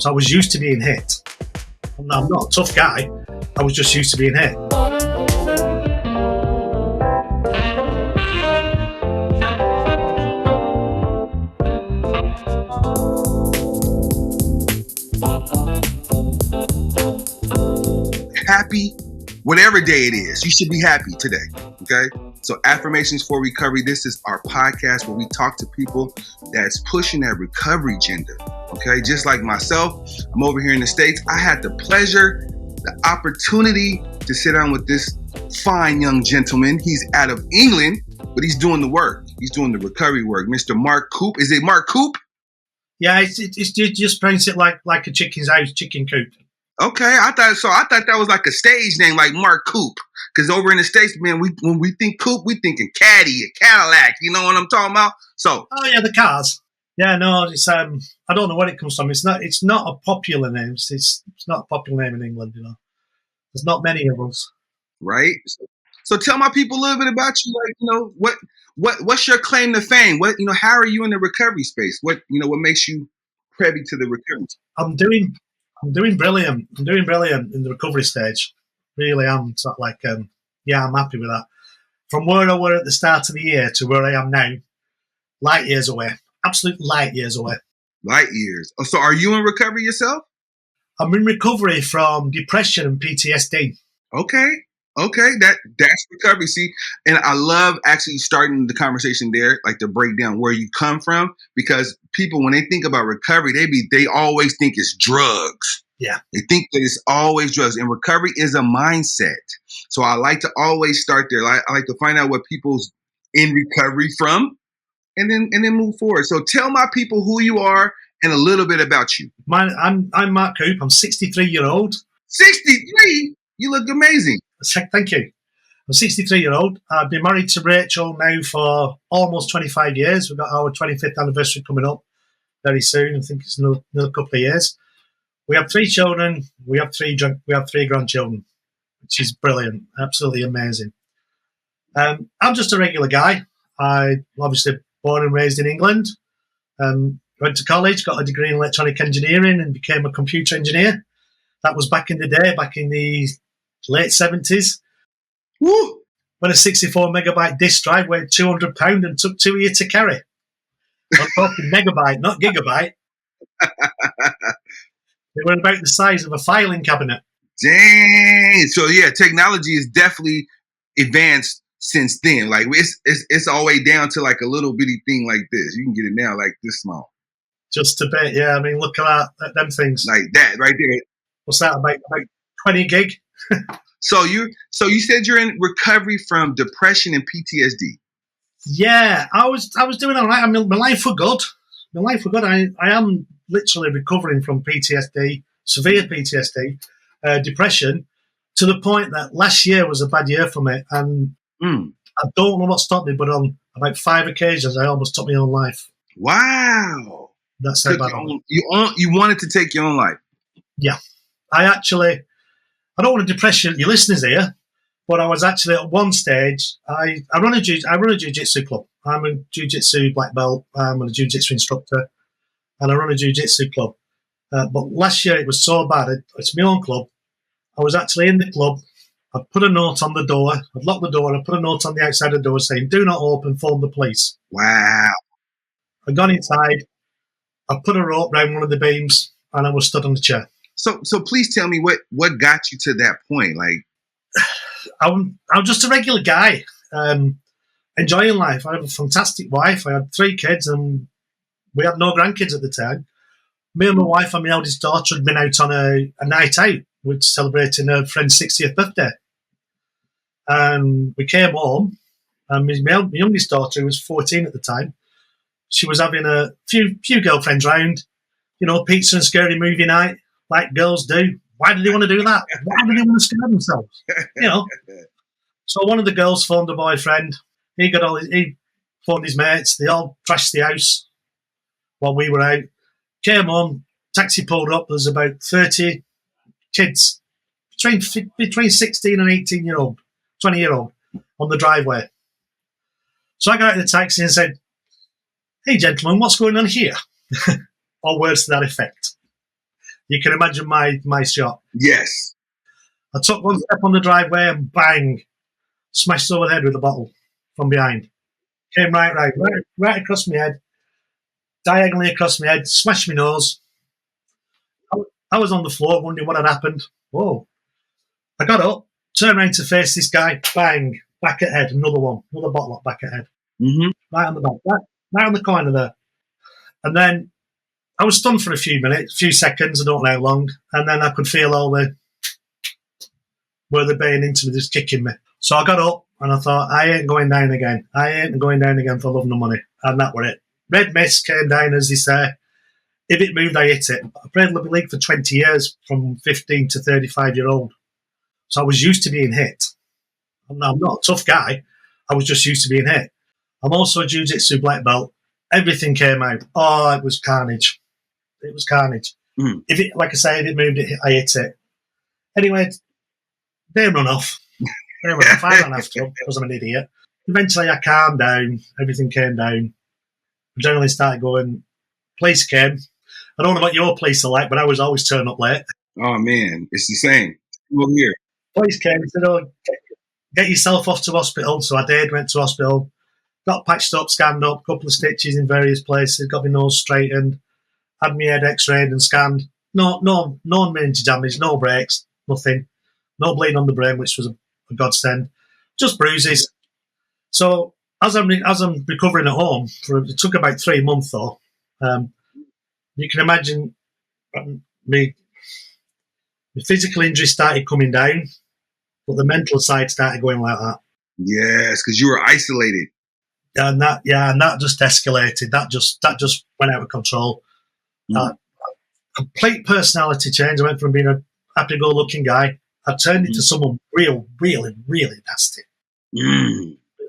So I was used to being hit. I'm not a tough guy. I was just used to being hit. Happy, whatever day it is, you should be happy today. Okay. So Affirmations for Recovery. This is our podcast where we talk to people that's pushing that recovery agenda. Okay. Just like myself, I'm over here in the States. I had the pleasure, the opportunity to sit down with this fine young gentleman. He's out of England, but he's doing the work. He's doing the recovery work. Mr. Mark Coope. Is it Mark Coope? Yeah, it's just pronounce it like a chicken's house, chicken coop. Okay, I thought that was like a stage name, like Mark Coope. Because over in the States, man, when we think Coope, we thinking Caddy, a Cadillac. You know what I'm talking about? So, oh yeah, the cars. Yeah, no, it's I don't know where it comes from. It's not a popular name. It's not a popular name in England. You know, there's not many of us. Right. So tell my people a little bit about you. Like, you know, what's your claim to fame? How are you in the recovery space? What makes you privy to the recovery? I'm doing brilliant. I'm doing brilliant in the recovery stage. Really am. Sort of like, yeah, I'm happy with that. From where I were at the start of the year to where I am now, light years away. Absolute light years away. Light years. Oh, so are you in recovery yourself? I'm in recovery from depression and PTSD. Okay, that's recovery. See, and I love actually starting the conversation there, like to break down where you come from, because people, when they think about recovery, they always think it's drugs. Yeah, they think that it's always drugs, and recovery is a mindset. So I like to always start there. I like to find out what people's in recovery from, and then move forward. So tell my people who you are and a little bit about you. I'm Mark Coope. I'm 63-year-old. 63? You look amazing. Thank you. I'm 63-year-old. I've been married to Rachel now for almost 25 years. We've got our 25th anniversary coming up very soon. I think it's another couple of years. We have 3 children. We have three grandchildren, which is brilliant. Absolutely amazing. I'm just a regular guy. I obviously born and raised in England. Went to college, got a degree in electronic engineering and became a computer engineer. That was back in the day, back in the late 70s. Woo! When a 64 megabyte disk drive weighed 200 pounds and took 2 years to carry. I'm talking megabyte, not gigabyte. They were about the size of a filing cabinet. Dang! So yeah, technology is definitely advanced since then. Like it's all the way down to like a little bitty thing like this. You can get it now like this small. Just a bit, yeah. I mean, look at them things. Like that right there. What's that, about 20 gig? So you said you're in recovery from depression and PTSD. Yeah, I was doing all right. I mean, my life was good. I am literally recovering from PTSD, severe PTSD, depression, to the point that last year was a bad year for me. And I don't know what stopped me, but on about 5 occasions, I almost took my own life. Wow. That's how bad you wanted to take your own life. Yeah. I don't want to depress your listeners here, but I was actually at one stage, I run a jiu-jitsu club. I'm a jiu-jitsu black belt. I'm a jiu-jitsu instructor, and I run a jiu-jitsu club. But last year it was so bad. It's my own club. I was actually in the club. I'd put a note on the door. I'd lock the door. I'd put a note on the outside of the door saying, "Do not open, phone the police." Wow. I got inside. I put a rope around one of the beams, and I was stood on the chair. So please tell me what got you to that point. Like, I'm just a regular guy, enjoying life. I have a fantastic wife. I had 3 kids, and we had no grandkids at the time. Me and my wife and my eldest daughter had been out on a night out, which celebrating her friend's 60th birthday. And we came home, and my youngest daughter, who was 14 at the time, she was having a few girlfriends round, pizza and scary movie night, like girls do. Why do they want to do that? Why do they want to scare themselves? So one of the girls phoned a boyfriend. He phoned his mates. They all trashed the house while we were out. Came home, taxi pulled up. There's about 30 kids between 16 and 18-year-old, 20-year-old on the driveway. So I got out of the taxi and said, "Hey, gentlemen, what's going on here?" Or words to that effect. You can imagine my shock. Yes. I took one step on the driveway and bang, smashed over the head with a bottle from behind. Came right across my head, diagonally across my head, smashed my nose. I was on the floor wondering what had happened. Whoa. I got up, turned around to face this guy, bang, back at head, another bottle up back at head. Mm-hmm. Right on the back, right on the corner there. And then I was stunned for a few seconds, I don't know how long, and then I could feel all where they're baying into me, just kicking me. So I got up and I thought, I ain't going down again. I ain't going down again for love nor money. And that were it. Red mist came down, as they say. If it moved, I hit it. I played rugby league for 20 years, from 15 to 35-year-old. So I was used to being hit. I'm not a tough guy. I was just used to being hit. I'm also a jiu-jitsu black belt. Everything came out. Oh, it was carnage. It was carnage. Mm. If it moved, I hit it. Anyway, they run off. I ran after them because I'm an idiot. Eventually, I calmed down. Everything came down. I generally started going. Police came. I don't know what your police are like, but I was always turn up late. Oh, man. It's the same. Over here. Police came and said, oh, get yourself off to hospital. So I did, went to hospital, got patched up, scanned up, couple of stitches in various places, got my nose straightened, had my head x-rayed and scanned. No major damage, no breaks, nothing. No bleeding on the brain, which was a godsend. Just bruises. So as I'm recovering at home, it took about 3 months though. You can imagine me. The physical injury started coming down, but the mental side started going like that. Yes, because you were isolated. And that just escalated. That just went out of control. Complete personality change. I went from being a happy-go-lucky guy. I turned into someone really, really nasty.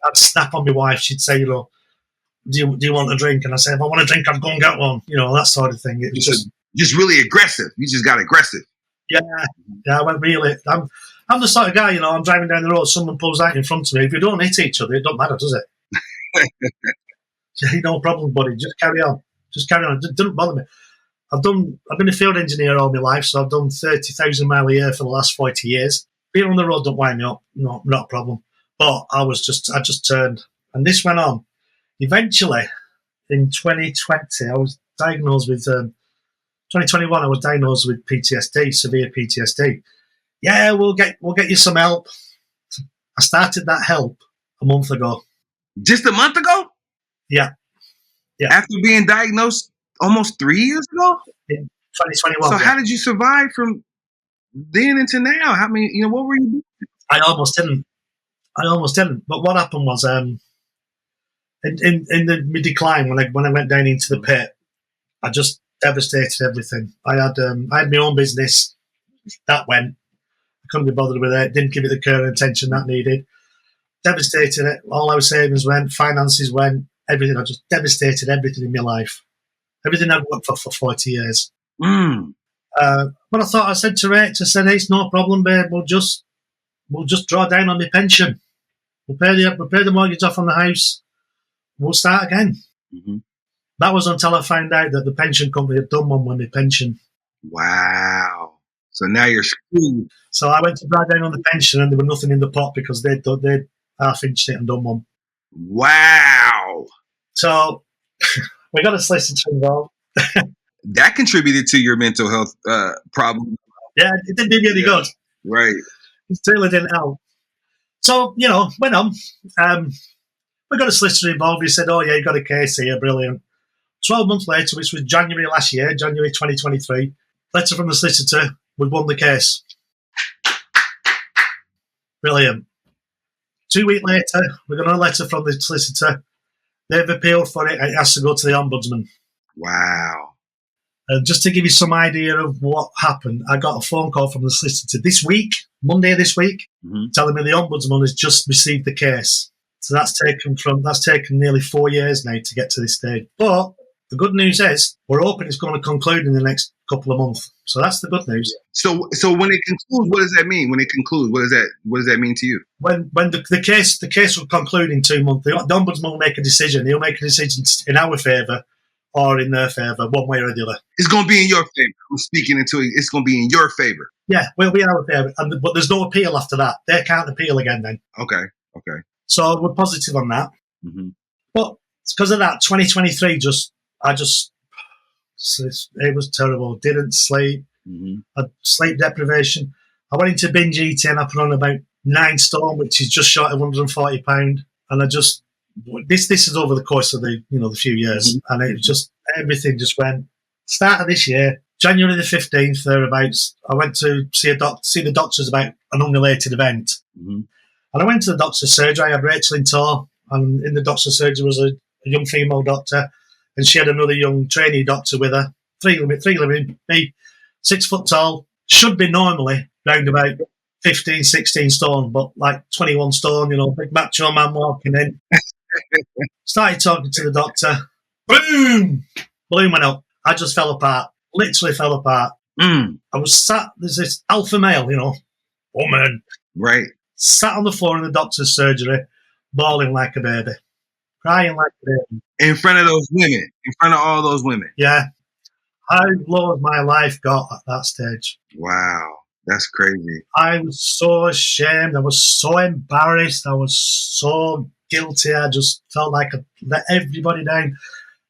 I'd snap on my wife. She'd say, do you want a drink? And I say, if I want a drink, I'd go and get one. That sort of thing. It was just really aggressive. You just got aggressive. Yeah, I went really. I'm the sort of guy, I'm driving down the road, someone pulls out in front of me. If you don't hit each other, it don't matter, does it? No problem, buddy. Just carry on. It doesn't bother me. I've been a field engineer all my life, so I've done 30,000 miles a year for the last 40 years. Being on the road don't wind me up, not a problem. But I just turned, and this went on. Eventually, in 2020, I was diagnosed with. 2021, I was diagnosed with PTSD, severe PTSD. Yeah, we'll get you some help. I started that help a month ago. Just a month ago? Yeah. After being diagnosed almost 3 years ago? In 2021. So how did you survive from then into now? What were you doing? I almost didn't. But what happened was, in the decline, when I went down into the pit, I just devastated everything. I had my own business that went. I couldn't be bothered with it. Didn't give it the care and attention that needed. Devastated it. All our savings went. Finances went. Everything. I just devastated everything in my life. Everything I'd worked for 40 years. But I said to Rach, hey, it's no problem, babe. We'll just draw down on my pension. We'll pay the mortgage off on the house. We'll start again. Mm-hmm. That was until I found out that the pension company had done one with my pension. Wow. So now you're screwed. So I went to draw down on the pension and there was nothing in the pot because they'd half-inched it and done one. Wow. So we got a solicitor involved. That contributed to your mental health problem. Yeah, it didn't do me any good. Right. It certainly didn't help. So, went on. We got a solicitor involved. He said, oh, yeah, you got a case here. Brilliant. 12 months later, which was January last year, January 2023, letter from the solicitor, we won the case. Brilliant. 2 weeks later, we got another letter from the solicitor. They've appealed for it. It has to go to the ombudsman. Wow. Just to give you some idea of what happened, I got a phone call from the solicitor this week, Monday this week, telling me the ombudsman has just received the case. So that's taken nearly 4 years now to get to this stage. But the good news is we're hoping it's going to conclude in the next couple of months. So that's the good news. So when it concludes, what does that mean? When it concludes, what does that mean to you? When the case will conclude in 2 months, the ombudsman will make a decision. He'll make a decision in our favour or in their favour, one way or the other. It's going to be in your favor. I'm speaking into it. It's going to be in your favor. Yeah, we'll be our favour. But there's no appeal after that. They can't appeal again then. Okay. So we're positive on that. Mm-hmm. But because of that, 2023 it was terrible. Didn't sleep. Mm-hmm. Had sleep deprivation. I went into binge eating. I put on about 9 stone, which is just short of 140 pound. And I just this is over the course of the few years, Mm-hmm. and it was just everything just went. Start of this year, January the 15th, thereabouts, I went to see the doctors about an unrelated event. Mm-hmm. And I went to the doctor's surgery. I had Rachel in tow, and in the doctor's surgery was a young female doctor, and she had another young trainee doctor with her. Three living, me, 6 foot tall, should be normally round about 15, 16 stone, but like 21 stone, big macho man walking in. Started talking to the doctor. Boom! Balloon went up. I just fell apart. Literally fell apart. Mm. I was sat, there's this alpha male, woman. Right. Sat on the floor in the doctor's surgery, bawling like a baby. Crying like a baby. In front of those women. In front of all those women. Yeah. How low has my life got at that stage? Wow. That's crazy. I was so ashamed. I was so embarrassed. I was so guilty. I just felt like I let everybody down.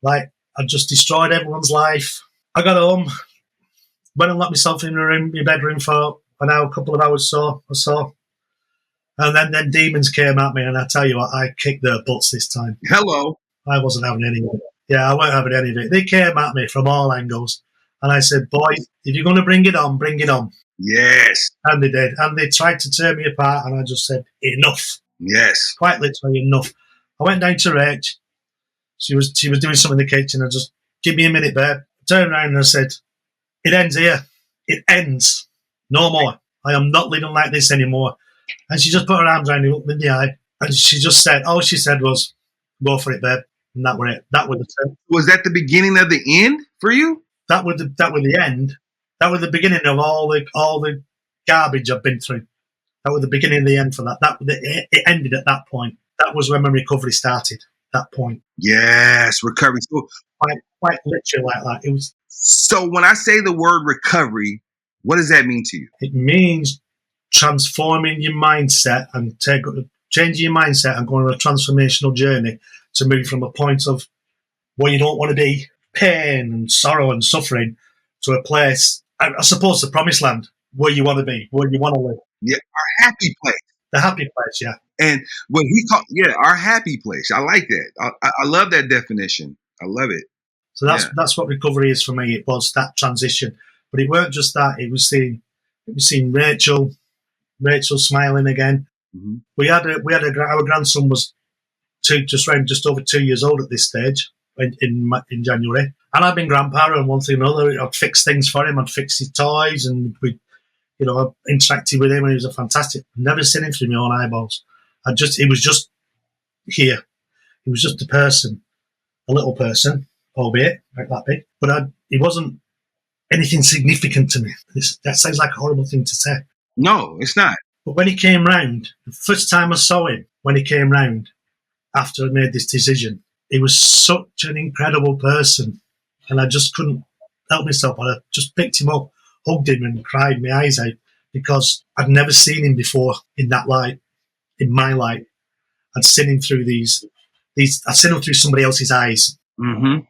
Like I just destroyed everyone's life. I got home, went and locked myself in my bedroom for an hour, a couple of hours or so. And then demons came at me, and I tell you what, I kicked their butts this time. Hello. I wasn't having any of it. Yeah, I weren't having any of it. They came at me from all angles. And I said, boys, if you're going to bring it on, bring it on. Yes. And they did. And they tried to tear me apart, and I just said, enough. Yes. Quite literally, enough. I went down to Rach. She was doing something in the kitchen. I just, give me a minute, babe. I turned around and I said, it ends here. It ends. No more. I am not living like this anymore. And she just put her arms around me, looked me in the eye, and she just said, all she said was, go for it, babe. And that was it. That was it. Was that the beginning of the end for you? That was the end. That was the beginning of all the garbage I've been through. That was the beginning of the end for that. It ended at that point. That was when my recovery started. That point. Yes, recovery. So, quite literally like that. It was. So when I say the word recovery, what does that mean to you? It means transforming your mindset and changing your mindset and going on a transformational journey to move from a point of where you don't want to be, pain and sorrow and suffering, to a place, I suppose, the promised land, where you want to be, where you want to live. Yeah, our happy place. The happy place, yeah. And when he called, our happy place. I like that. I love that definition. I love it. So that's what recovery is for me. It was that transition, but it weren't just that. It was seeing Rachel smiling again. Mm-hmm. We had our grandson was just over 2 years old at this stage in January, and I've been grandpa and one thing or another. I'd fix things for him. I'd fix his toys, and I interacted with him, and he was a fantastic. Never seen him through my own eyeballs. He was just here. He was just a little person, albeit like that big, but he wasn't anything significant to me. That sounds like a horrible thing to say. No, it's not. But when he came round, the first time I saw him, when he came round, after I made this decision, he was such an incredible person, and I just couldn't help myself. I just picked him up, hugged him, and cried my eyes out because I'd never seen him before in that light, in my light. I'd seen him through I'd seen him through somebody else's eyes. Mm-hmm.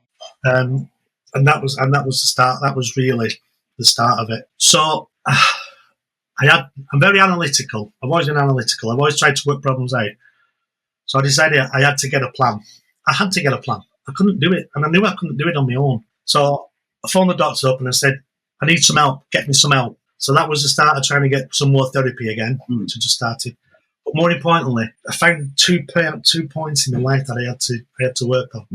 And that was the start. That was really the start of it. So I'm very analytical. I've always been analytical. I've always tried to work problems out. So I decided I had to get a plan. I had to get a plan. I couldn't do it, and I knew I couldn't do it on my own. So I phoned the doctor up and I said, I need some help. Get me some help. So that was the start of trying to get some more therapy again, which I just started. But more importantly, I found 2 points in my life that I had to work on.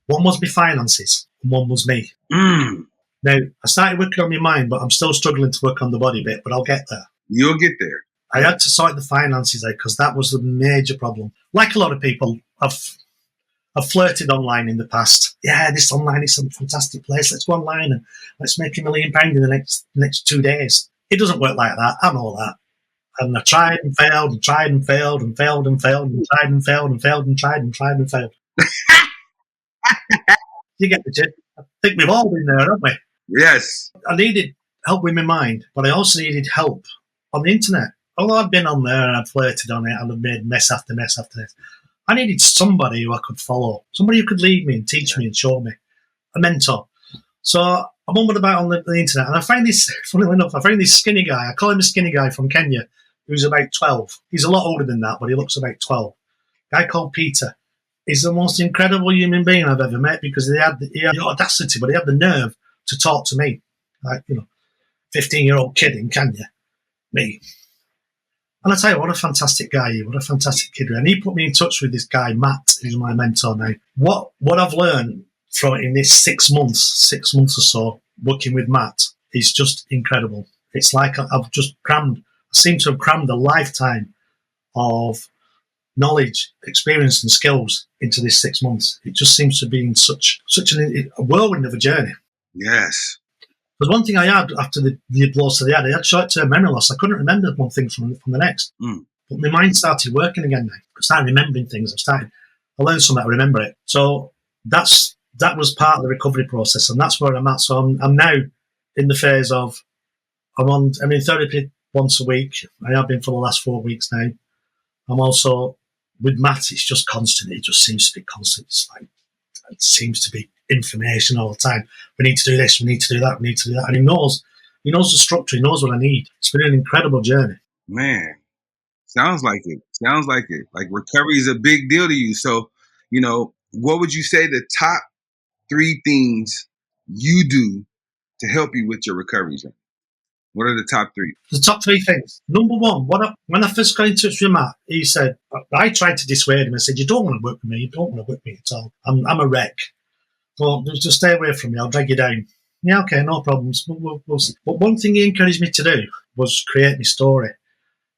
One was my finances, and one was me. Mm. Now, I started working on my mind, but I'm still struggling to work on the body bit, but I'll get there. You'll get there. I had to sort the finances out because that was the major problem. Like a lot of people, I've flirted online in the past. Yeah, this online is some fantastic place. Let's go online and let's make £1 million in the next 2 days. It doesn't work like that. I know that. And I tried and failed and tried and failed and failed and failed and tried and failed and failed and tried and failed. You get the gist. I think we've all been there, haven't we? Yes. I needed help with my mind, but I also needed help on the internet. Although I'd been on there and I'd flirted on it and I'd made mess after mess after this, I needed somebody who I could follow, somebody who could lead me and teach me and show me, a mentor. So I mumbled about on the internet, and I find this, funny enough, I found this skinny guy. I call him a skinny guy from Kenya, who's about 12. He's a lot older than that, but he looks about 12. A guy called Peter. He's the most incredible human being I've ever met, because he had the audacity, but he had the nerve to talk to me, like, 15-year-old kid in Kenya, me. And I tell you, what a fantastic guy, what a fantastic kid. And he put me in touch with this guy, Matt, who's my mentor now. What I've learned from in this 6 months or so, working with Matt, is just incredible. It's like I've just I seem to have crammed a lifetime of knowledge, experience and skills into this 6 months. It just seems to be in such a whirlwind of a journey. Yes. There's one thing I had after the blows to the head. I had short-term memory loss. I couldn't remember one thing from the next. But my mind started working again now. I started remembering things. I learned something, I remember it. So that was part of the recovery process, and that's where I'm at. So I'm now in the phase of I'm in therapy once a week. I have been for the last 4 weeks now. I'm also with Matt. It's just constant. It just seems to be constant. It seems to be information all the time. We need to do this. We need to do that. We need to do that. And he knows the structure. He knows what I need. It's been an incredible journey. Man, sounds like it. Like recovery is a big deal to you. So, what would you say the top 3 things you do to help you with your recovery journey? What are the top 3? The top 3 things. Number one, when I first got in touch with Matt, he said, I tried to dissuade him. I said, you don't want to work with me. You don't want to work with me at all. I'm a wreck. Well, just stay away from me. I'll drag you down. Yeah, okay, no problems. We'll see. But one thing he encouraged me to do was create my story.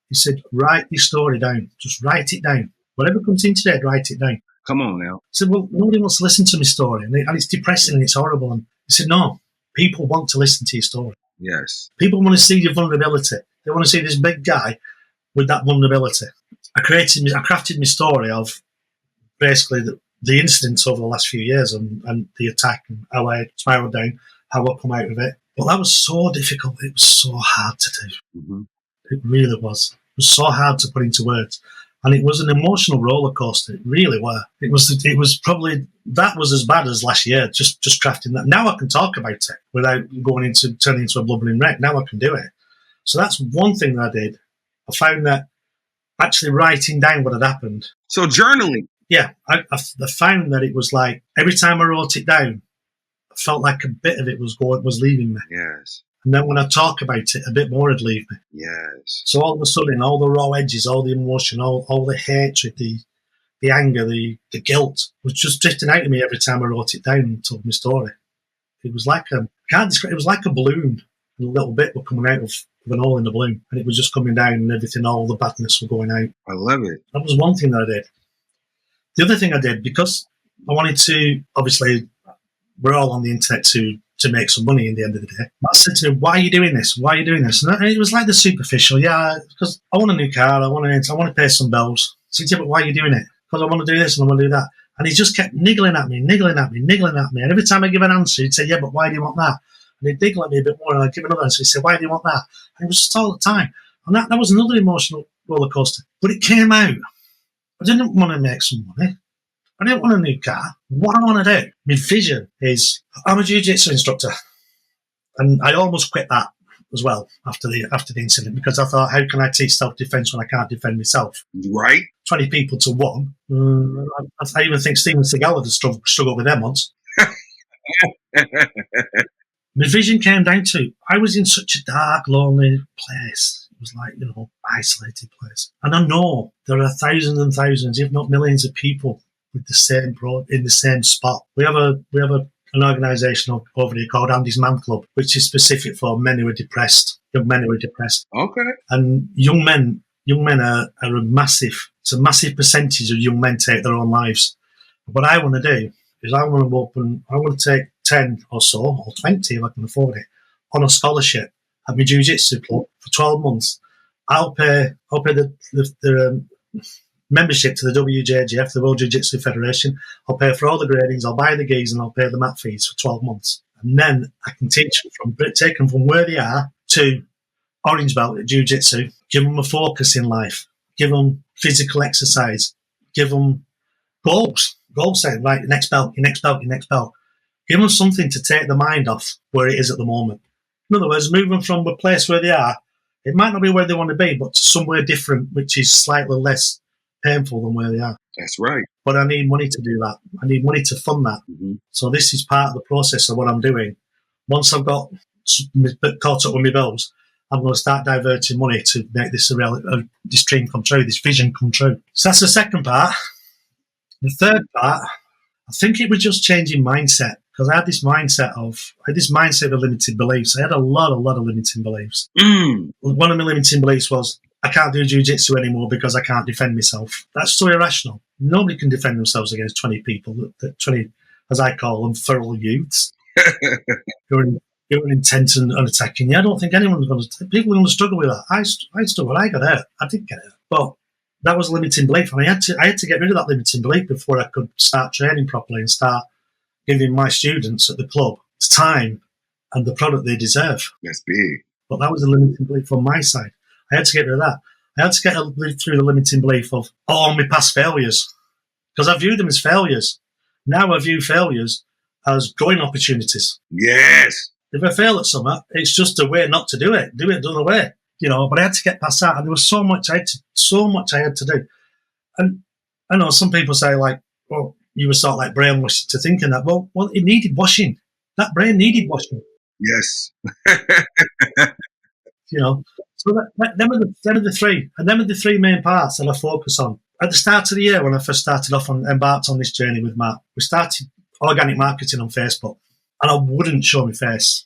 He said, write your story down. Just write it down. Whatever comes into it, write it down. Come on now. I said, well, nobody wants to listen to my story. And it's depressing and it's horrible. And he said, no, people want to listen to your story. Yes. People want to see your vulnerability. They want to see this big guy with that vulnerability. I crafted my story of basically the incidents over the last few years and the attack and how I spiraled down, how I come out of it. But that was so difficult. It was so hard to do. Mm-hmm. It really was. It was so hard to put into words. And it was an emotional roller coaster. It really was. It was probably, that was as bad as last year, just crafting that. Now I can talk about it without turning into a blubbering wreck. Now I can do it. So that's one thing that I did. I found that actually writing down what had happened. So journaling. Yeah, I found that it was like every time I wrote it down, I felt like a bit of it was leaving me. Yes. And then when I talk about it, a bit more would leave me. Yes. So all of a sudden, all the raw edges, all the emotion, all the hatred, the anger, the guilt was just drifting out of me every time I wrote it down and told my story. It was like it was like a balloon, and a little bit were coming out of an hole in the balloon, and it was just coming down, and everything, all the badness were going out. I love it. That was one thing that I did. The other thing I did, because I wanted to, obviously, we're all on the internet to make some money in the end of the day. Matt said to me, why are you doing this? Why are you doing this? And it was like the superficial, because I want a new car, I want to pay some bills. I said, yeah, but why are you doing it? Because I want to do this and I want to do that. And he just kept niggling at me. And every time I give an answer, he'd say, yeah, but why do you want that? And he'd niggle at me a bit more, and I'd give another answer. He'd say, why do you want that? And it was just all the time. And that was another emotional roller coaster. But it came out. I didn't want to make some money. I didn't want a new car. What I want to do, my vision is, I'm a jiu-jitsu instructor. And I almost quit that as well after the incident, because I thought, how can I teach self-defense when I can't defend myself? Right. 20 people to 1. I even think Steven Seagal had struggled with them once. My vision came down to, I was in such a dark, lonely place. It was like, isolated place. And I know there are thousands and thousands, if not millions of people with the same in the same spot. We have an organisation over here called Andy's Man Club, which is specific for men who are depressed, young men who are depressed. Okay. And young men are a massive percentage of young men take their own lives. What I want to do is I want to take 10 or so, or 20 if I can afford it, on a scholarship at my jiu-jitsu club for 12 months. I'll pay the membership to the WJGF, the World Jiu-Jitsu Federation. I'll pay for all the gradings, I'll buy the gis, and I'll pay the mat fees for 12 months. And then I can teach them take them from where they are to orange belt at jiu-jitsu, give them a focus in life, give them physical exercise, give them goals setting, right, your next belt. Give them something to take the mind off where it is at the moment. In other words, move them from a place where they are. It might not be where they want to be, but to somewhere different, which is slightly less painful than where they are. That's right. But I need money to do that. I need money to fund that. Mm-hmm. So this is part of the process of what I'm doing. Once I've got caught up with my bills, I'm going to start diverting money to make this this dream come true, this vision come true. So that's the second part. The third part, I think it was just changing mindset, because I had this mindset of limited beliefs. I had a lot of limiting beliefs. One of my limiting beliefs was, I can't do jiu-jitsu anymore because I can't defend myself. That's so irrational. Nobody can defend themselves against 20 people, 20, as I call them, feral youths. who are intent on attacking you. I don't think anyone's going to... People are going to struggle with that. I struggled. I got hurt. I did get hurt. But that was a limiting belief. And I had to get rid of that limiting belief before I could start training properly and start giving my students at the club the time and the product they deserve. That's big. But that was a limiting belief on my side. I had to get rid of that. I had to get through the limiting belief of all my past failures, because I viewed them as failures. Now I view failures as growing opportunities. Yes. If I fail at something, it's just a way not to do it. Do it another way, But I had to get past that, and there was so much I had to do. And I know some people say, like, well, you were sort of like brainwashed to thinking that. Well, it needed washing. That brain needed washing. Yes. So them are the three main parts that I focus on. At the start of the year, when I first started off and embarked on this journey with Matt, we started organic marketing on Facebook, and I wouldn't show my face.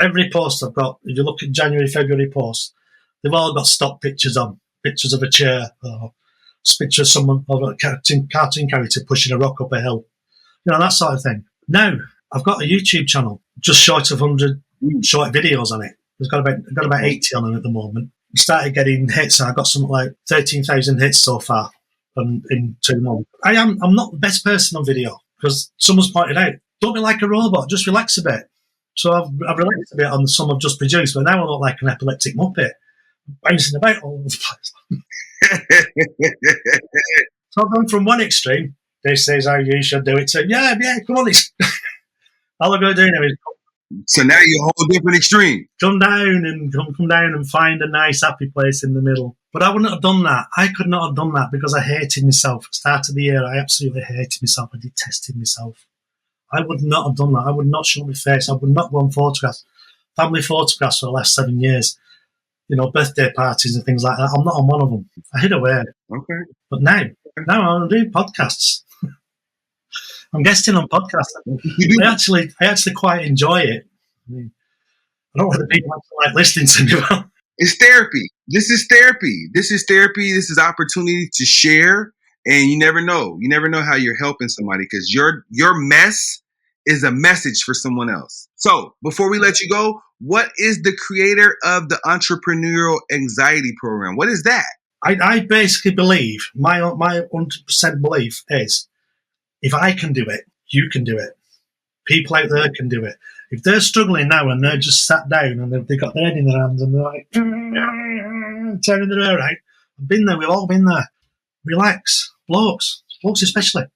Every post I've got, if you look at January, February posts, they've all got stock pictures on, pictures of a chair, or a picture of someone, or a cartoon character pushing a rock up a hill, that sort of thing. Now, I've got a YouTube channel, just short of 100 short videos on it. I've got about 80 on it at the moment. I started getting hits, and I got something like 13,000 hits so far in 2 months. I'm not the best person on video, because someone's pointed out, don't be like a robot, just relax a bit. So I've relaxed a bit on some I've just produced, but now I look like an epileptic muppet, bouncing about all over the place. So I've gone from one extreme, this is how you should do it, to, yeah, come on. All I've got to do now is so now you're a whole different extreme. Come down and find a nice, happy place in the middle. But I wouldn't have done that. I could not have done that because I hated myself. At the start of the year, I absolutely hated myself. I detested myself. I would not have done that. I would not show my face. I would not go on photographs. Family photographs for the last 7 years. Birthday parties and things like that. I'm not on one of them. I hid away. Okay. But now I'm doing podcasts. I'm guesting on podcasts. I actually quite enjoy it. I don't know whether people actually like listening to me. It's therapy. This is therapy. This is opportunity to share. And you never know. You never know how you're helping somebody, because your mess is a message for someone else. So before we let you go, what is the creator of the Entrepreneurial Anxiety Program? What is that? I basically believe, my 100% belief is, if I can do it, you can do it. People out there can do it. If they're struggling now and they're just sat down and they've got their head in their hands and they're like, turning their hair out, I've been there, we've all been there. Relax. Blokes especially.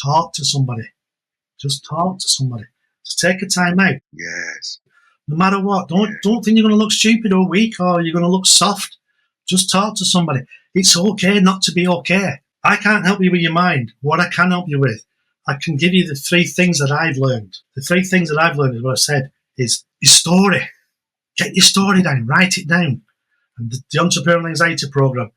Talk to somebody. Just talk to somebody. Just take a time out. Yes. No matter what. Don't think you're going to look stupid or weak or you're going to look soft. Just talk to somebody. It's okay not to be okay. I can't help you with your mind. What I can help you with, I can give you the 3 things that I've learned. The 3 things that I've learned is what I said, is your story. Get your story down. Write it down. And the Entrepreneurial Anxiety Program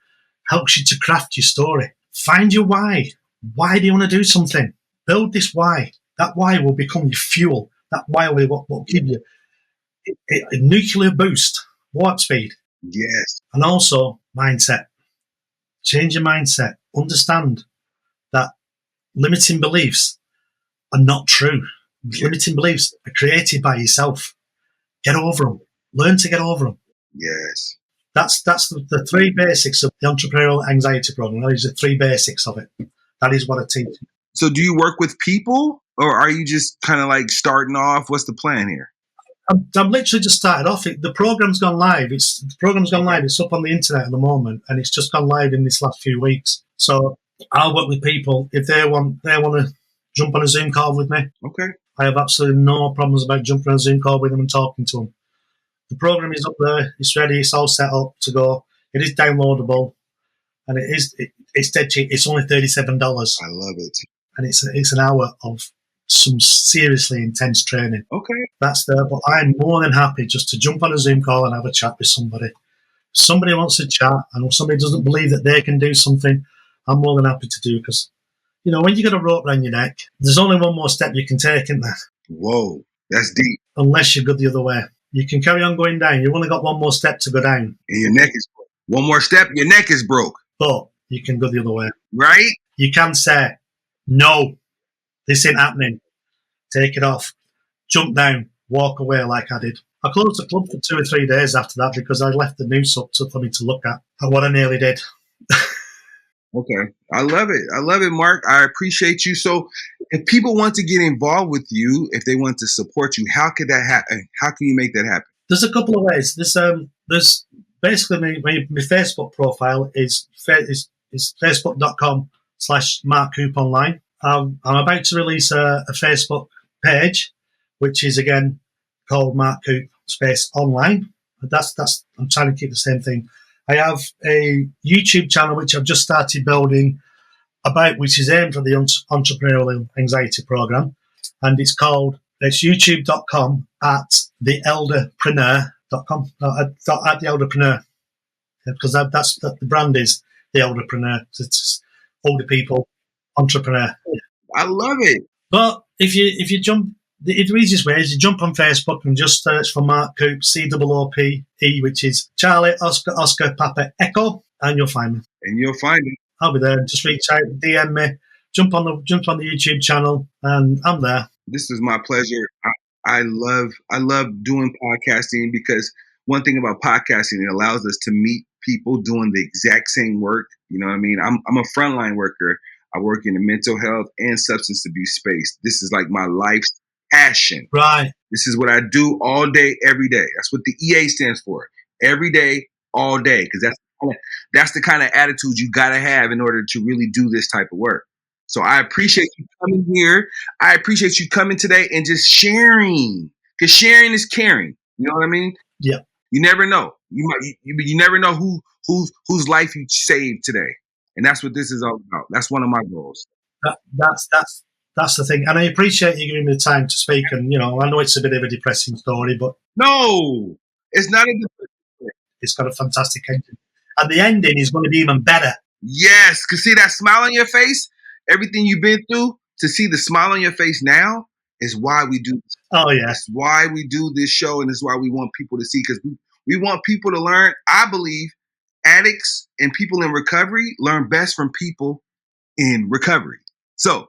helps you to craft your story. Find your why. Why do you want to do something? Build this why. That why will become your fuel. That why will give you a nuclear boost, warp speed. Yes. And also mindset. Change your mindset. Understand that limiting beliefs are not true. Limiting beliefs are created by yourself. Get over them. Learn to get over them. Yes. That's the three basics of the entrepreneurial anxiety program. That is the three basics of it. That is what I teach. So do you work with people, or are you just kind of like starting off? What's the plan here? I'm literally just started off. The program's gone live. It's up on the internet at the moment, and it's just gone live in this last few weeks. So I'll work with people if they want to jump on a Zoom call with me. Okay. I have absolutely no problems about jumping on a Zoom call with them and talking to them. The program is up there. It's ready. It's all set up to go. It is downloadable, and it's dead cheap. It's only $37. I love it. And it's an hour of some seriously intense training. Okay. That's there, but I'm more than happy just to jump on a Zoom call and have a chat with somebody. If somebody wants to chat, and if somebody doesn't believe that they can do something, I'm more than happy to do, because, you know, when you got a rope around your neck, there's only one more step you can take, isn't there? Whoa, that's deep. Unless you go the other way. You can carry on going down. You've only got one more step to go down. And your neck is broke. One more step, your neck is broke. But you can go the other way. Right? You can say, no, this ain't happening. Take it off. Jump down. Walk away like I did. I closed the club for 2 or 3 days after that because I left the news up for me to look at what I nearly did. Okay. I love it. I love it, Mark. I appreciate you. So if people want to get involved with you, if they want to support you, how could that happen? How can you make that happen? There's a couple of ways. There's basically my Facebook profile is facebook.com/Mark Coope online. I'm about to release a Facebook page, which is again called Mark Coope space online. That's I'm trying to keep the same thing. I have a YouTube channel which I've just started building which is aimed for the entrepreneurial anxiety program, and it's youtube.com at theelderpreneur.com at the elderpreneur, because that's the brand is the elderpreneur. It's older people entrepreneur. I love it. But if you jump, the easiest way is you jump on Facebook and just search for Mark Coope, COOPE, which is Charlie Oscar Papa Echo, and you'll find me. And you'll find it. I'll be there. Just reach out, DM me, jump on the YouTube channel, and I'm there. This is my pleasure. I love doing podcasting, because one thing about podcasting, it allows us to meet people doing the exact same work. You know what I mean? I'm a frontline worker. I work in the mental health and substance abuse space. This is like my life's passion. Right. This is what I do all day, every day. That's what the EA stands for. Every day, all day. Because that's the kind of attitude you got to have in order to really do this type of work. So I appreciate you coming here. I appreciate you coming today and just sharing. Because sharing is caring. You know what I mean? Yeah. You never know. You never know whose life you saved today. And that's what this is all about. That's one of my goals. That's the thing. And I appreciate you giving me the time to speak. And, you know, I know it's a bit of a depressing story, but... No, it's not a depressing story. It's got a fantastic ending. And the ending is going to be even better. Yes, because see that smile on your face? Everything you've been through, to see the smile on your face now is why we do this. Oh, yeah. That's why we do this show, and it's why we want people to see, because we want people to learn. I believe addicts and people in recovery learn best from people in recovery. So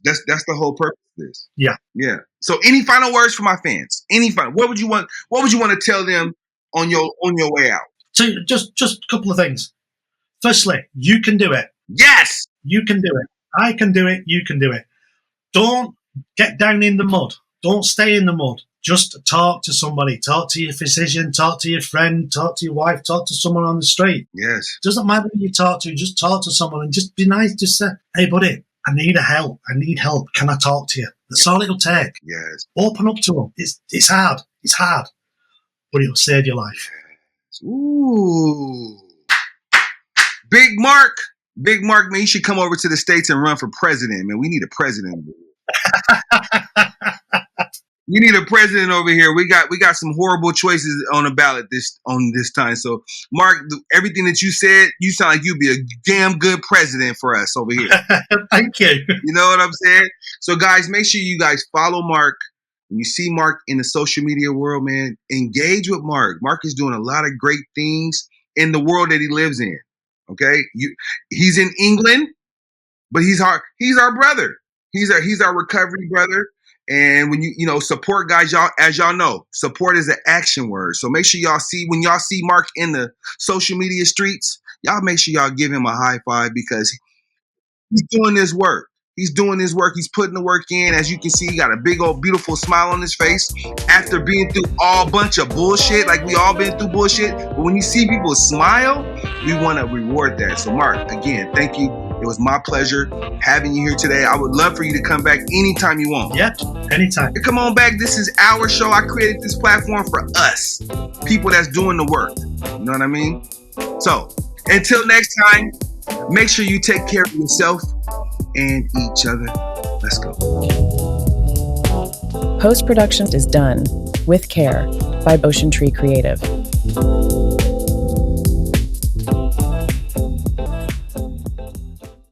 that's the whole purpose of this. Yeah. Yeah. So any final words for my fans? What would you want to tell them on your way out? So just a couple of things. Firstly, you can do it. Yes. You can do it. I can do it. You can do it. Don't get down in the mud. Don't stay in the mud. Just talk to somebody. Talk to your physician. Talk to your friend. Talk to your wife. Talk to someone on the street. Yes. Doesn't matter who you talk to. Just talk to someone and just be nice. Just say, hey, buddy, I need help. I need help. Can I talk to you? That's all it'll take. Yes. Open up to them. It's hard. It's hard. But it'll save your life. Ooh. Big Mark, man, you should come over to the States and run for president, man. We need a president. You need a president over here. We got some horrible choices on the ballot this time. So, Mark, everything that you said, you sound like you'd be a damn good president for us over here. Thank you. You know what I'm saying? So, guys, make sure you guys follow Mark. When you see Mark in the social media world, man, engage with Mark. Mark is doing a lot of great things in the world that he lives in. Okay, he's in England, but he's our brother. He's our recovery brother, And when you support guys, y'all, as y'all know, support is an action word. So make sure y'all see, when y'all see Mark in the social media streets, y'all make sure y'all give him a high five, because he's doing this work. He's doing his work. He's putting the work in. As you can see, he got a big old beautiful smile on his face after being through all bunch of bullshit. Like, we all been through bullshit. But when you see people smile, we want to reward that. So Mark, again, thank you. It was my pleasure having you here today. I would love for you to come back anytime you want. Yep, anytime. Come on back. This is our show. I created this platform for us, people that's doing the work. You know what I mean? So until next time, make sure you take care of yourself and each other. Let's go. Post-production is done with care by Ocean Tree Creative.